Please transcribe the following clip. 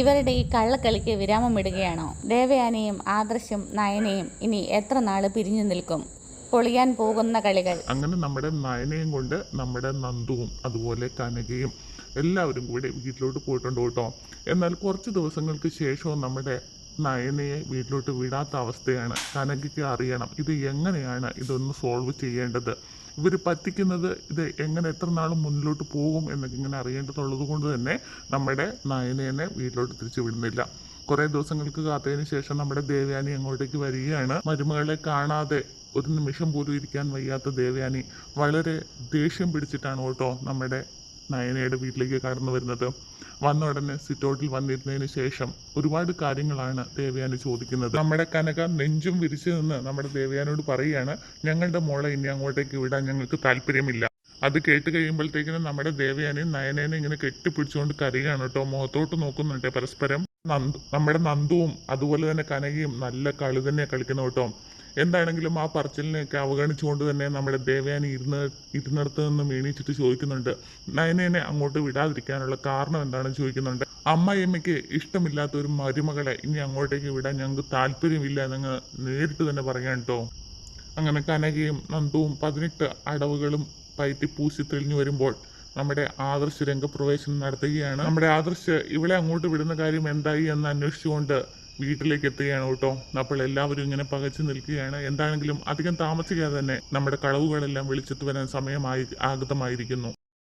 ഇവരുടെ ഈ കള്ളക്കളിക്ക് വിരാമമിടുകയാണോ? ദേവയാനിയും ആദർശും നയനയും ഇനി എത്ര നാൾ പിരിഞ്ഞു നിൽക്കും? പൊളിയാൻ പോകുന്ന കളികൾ. അങ്ങനെ നമ്മുടെ നയനയും കൊണ്ട് നമ്മുടെ നന്ദുവും അതുപോലെ കനകയും എല്ലാവരും കൂടി വീട്ടിലോട്ട് പോയിട്ടുണ്ട് കേട്ടോ. എന്നാൽ കുറച്ച് ദിവസങ്ങൾക്ക് ശേഷവും നമ്മുടെ നയനയെ വീട്ടിലോട്ട് വിടാത്ത അവസ്ഥയാണ്. കനകയ്ക്ക് അറിയണം ഇത് എങ്ങനെയാണ് ഇതൊന്ന് സോൾവ് ചെയ്യേണ്ടത്, ഇവർ പറ്റിക്കുന്നത് ഇത് എങ്ങനെ എത്ര നാളും മുന്നിലോട്ട് പോകും എന്നൊക്കെ ഇങ്ങനെ അറിയേണ്ടതുള്ളത് കൊണ്ട് തന്നെ നമ്മുടെ നയനേനെ വീട്ടിലോട്ട് തിരിച്ചു വിടുന്നില്ല. കുറേ ദിവസങ്ങൾക്ക് കാത്തതിന് ശേഷം നമ്മുടെ ദേവയാനി അങ്ങോട്ടേക്ക് വരികയാണ്. മരുമകളെ കാണാതെ ഒരു നിമിഷം പോലും ഇരിക്കാൻ വയ്യാത്ത ദേവയാനി വളരെ ദേഷ്യം പിടിച്ചിട്ടാണ് കേട്ടോ നമ്മുടെ നയനയുടെ വീട്ടിലേക്ക് കടന്നു വരുന്നത്. വന്ന ഉടനെ സിറ്റൗട്ടിൽ വന്നിരുന്നതിന് ശേഷം ഒരുപാട് കാര്യങ്ങളാണ് ദേവയാനി ചോദിക്കുന്നത്. നമ്മുടെ കനക നെഞ്ചും വിരിച്ചു നിന്ന് നമ്മുടെ ദേവയാനിയോട് പറയുകയാണ്, ഞങ്ങളുടെ മോളെ ഇനി അങ്ങോട്ടേക്ക് വിടാൻ ഞങ്ങൾക്ക് താല്പര്യമില്ല. അത് കേട്ട് കഴിയുമ്പോഴത്തേക്കിനും നമ്മുടെ ദേവയാനി നയനേനെ ഇങ്ങനെ കെട്ടിപ്പിടിച്ചുകൊണ്ട് കരയുകയാണ് കേട്ടോ. മുഖത്തോട്ട് നോക്കുന്നുണ്ട് പരസ്പരം. നമ്മുടെ നന്ദുവും അതുപോലെ തന്നെ കനകയും നല്ല കളി തന്നെ കളിക്കുന്നു കേട്ടോ. എന്താണെങ്കിലും ആ പറച്ചിലിനെയൊക്കെ അവഗണിച്ചുകൊണ്ട് തന്നെ നമ്മുടെ ദേവയാനി ഇരുന്നിടത്ത് നിന്നും എണീച്ചിട്ട് ചോദിക്കുന്നുണ്ട്, നയനേനെ അങ്ങോട്ട് വിടാതിരിക്കാനുള്ള കാരണം എന്താണെന്ന് ചോദിക്കുന്നുണ്ട്. അമ്മയമ്മയ്ക്ക് ഇഷ്ടമില്ലാത്ത ഒരു മരുമകളെ ഇനി അങ്ങോട്ടേക്ക് വിടാൻ ഞങ്ങൾക്ക് താല്പര്യമില്ല എന്നങ്ങ് നേരിട്ട് തന്നെ പറയാൻ കേട്ടോ. അങ്ങനെ കനകയും നന്ദുവും 18 അടവുകളും പയറ്റി പൂശി തെളിഞ്ഞു വരുമ്പോൾ നമ്മുടെ ആദർശ് രംഗപ്രവേശനം നടത്തുകയാണ്. നമ്മുടെ ആദർശ് ഇവളെ അങ്ങോട്ട് വിടുന്ന കാര്യം എന്തായി എന്ന് അന്വേഷിച്ചുകൊണ്ട് വീട്ടിലേക്ക് എത്തുകയാണ് കേട്ടോ. അപ്പോൾ എല്ലാവരും ഇങ്ങനെ പകച്ചു നിൽക്കുകയാണ്. എന്താണെങ്കിലും അധികം താമസിക്കാതെ തന്നെ നമ്മുടെ കളവുകളെല്ലാം വെളിച്ചത്ത് വരാൻ സമയമായി ആഗതമായിരിക്കുന്നു.